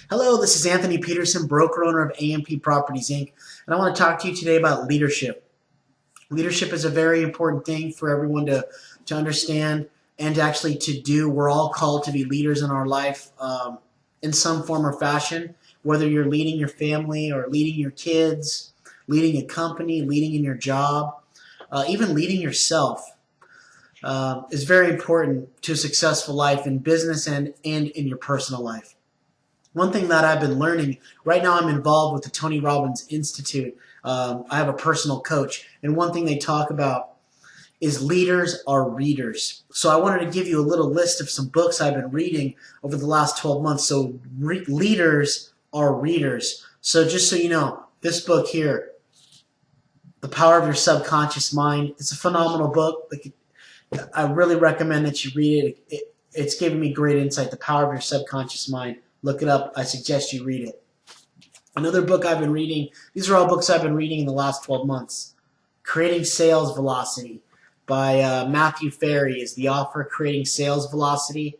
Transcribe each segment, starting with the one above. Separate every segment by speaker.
Speaker 1: Hello, this is Anthony Peterson, broker owner of AMP Properties Inc. And I want to talk to you today about leadership. Leadership is a very important thing for everyone to understand and actually to do. We're all called to be leaders in our life in some form or fashion, whether you're leading your family or leading your kids, leading a company, leading in your job, even leading yourself. Is very important to a successful life in business and in your personal life. One thing that I've been learning, right now I'm involved with the Tony Robbins Institute. I have a personal coach, and one thing they talk about is leaders are readers. So I wanted to give you a little list of some books I've been reading over the last 12 months. So leaders are readers. So just so you know, this book here, The Power of Your Subconscious Mind, it's a phenomenal book. I really recommend that you read it. It's given me great insight, The Power of Your Subconscious Mind. Look it up. I suggest you read it. Another book I've been reading, these are all books I've been reading in the last 12 months. Creating Sales Velocity by Matthew Ferry is the author. Creating Sales Velocity.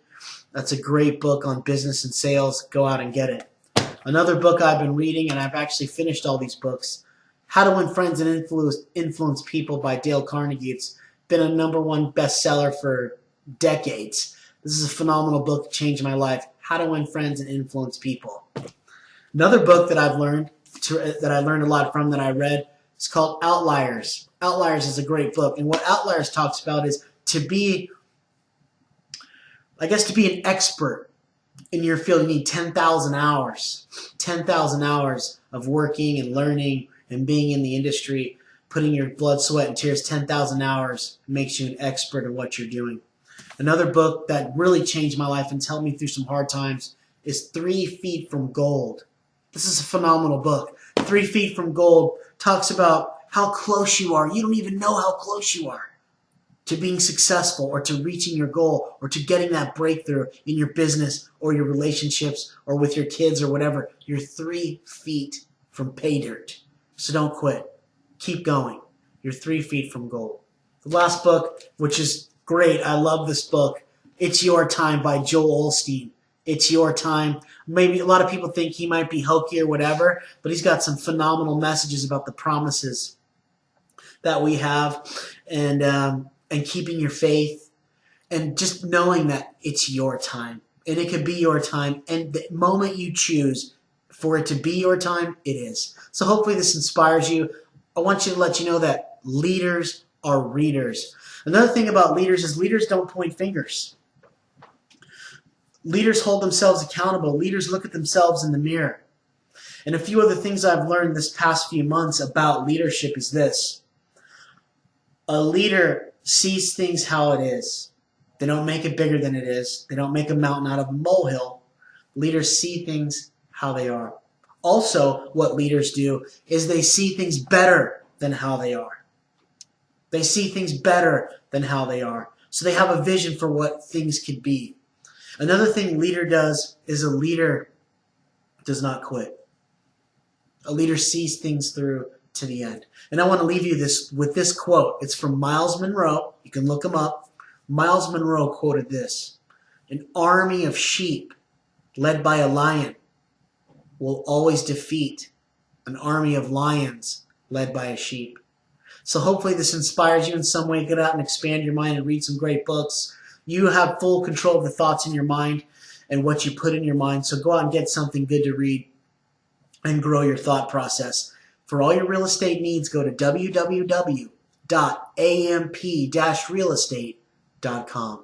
Speaker 1: That's a great book on business and sales. Go out and get it. Another book I've been reading, and I've actually finished all these books, How to Win Friends and Influence People by Dale Carnegie. It's been a #1 bestseller for decades. This is a phenomenal book, changed my life. How to Win Friends and Influence People. Another book that I learned a lot from, that I read, is called Outliers. Outliers is a great book, and what Outliers talks about is to be an expert in your field. You need 10,000 hours. 10,000 hours of working and learning and being in the industry, putting your blood, sweat, and tears. 10,000 hours makes you an expert in what you're doing. Another book that really changed my life and helped me through some hard times is 3 Feet from Gold. This is a phenomenal book. 3 Feet from Gold talks about how close you are. You don't even know how close you are to being successful or to reaching your goal or to getting that breakthrough in your business or your relationships or with your kids or whatever. You're 3 feet from pay dirt. So don't quit. Keep going. You're 3 feet from gold. The last book, which is great, I love this book, It's Your Time by Joel Osteen. It's your time. Maybe a lot of people think he might be hokey or whatever, but he's got some phenomenal messages about the promises that we have, and keeping your faith, and just knowing that it's your time. And it could be your time, and the moment you choose for it to be your time, it is. So hopefully this inspires you. I want you to let you know that leaders are readers. Another thing about leaders is leaders don't point fingers. Leaders hold themselves accountable. Leaders look at themselves in the mirror. And a few other things I've learned this past few months about leadership is this. A leader sees things how it is. They don't make it bigger than it is. They don't make a mountain out of a molehill. Leaders see things how they are. Also, what leaders do is they see things better than how they are. They see things better than how they are. So they have a vision for what things could be. Another thing leader does is a leader does not quit. A leader sees things through to the end. And I want to leave you with this quote. It's from Miles Monroe. You can look him up. Miles Monroe quoted this. An army of sheep led by a lion will always defeat an army of lions led by a sheep. So hopefully this inspires you in some way. Get out and expand your mind and read some great books. You have full control of the thoughts in your mind and what you put in your mind. So go out and get something good to read and grow your thought process. For all your real estate needs, go to www.amp-realestate.com.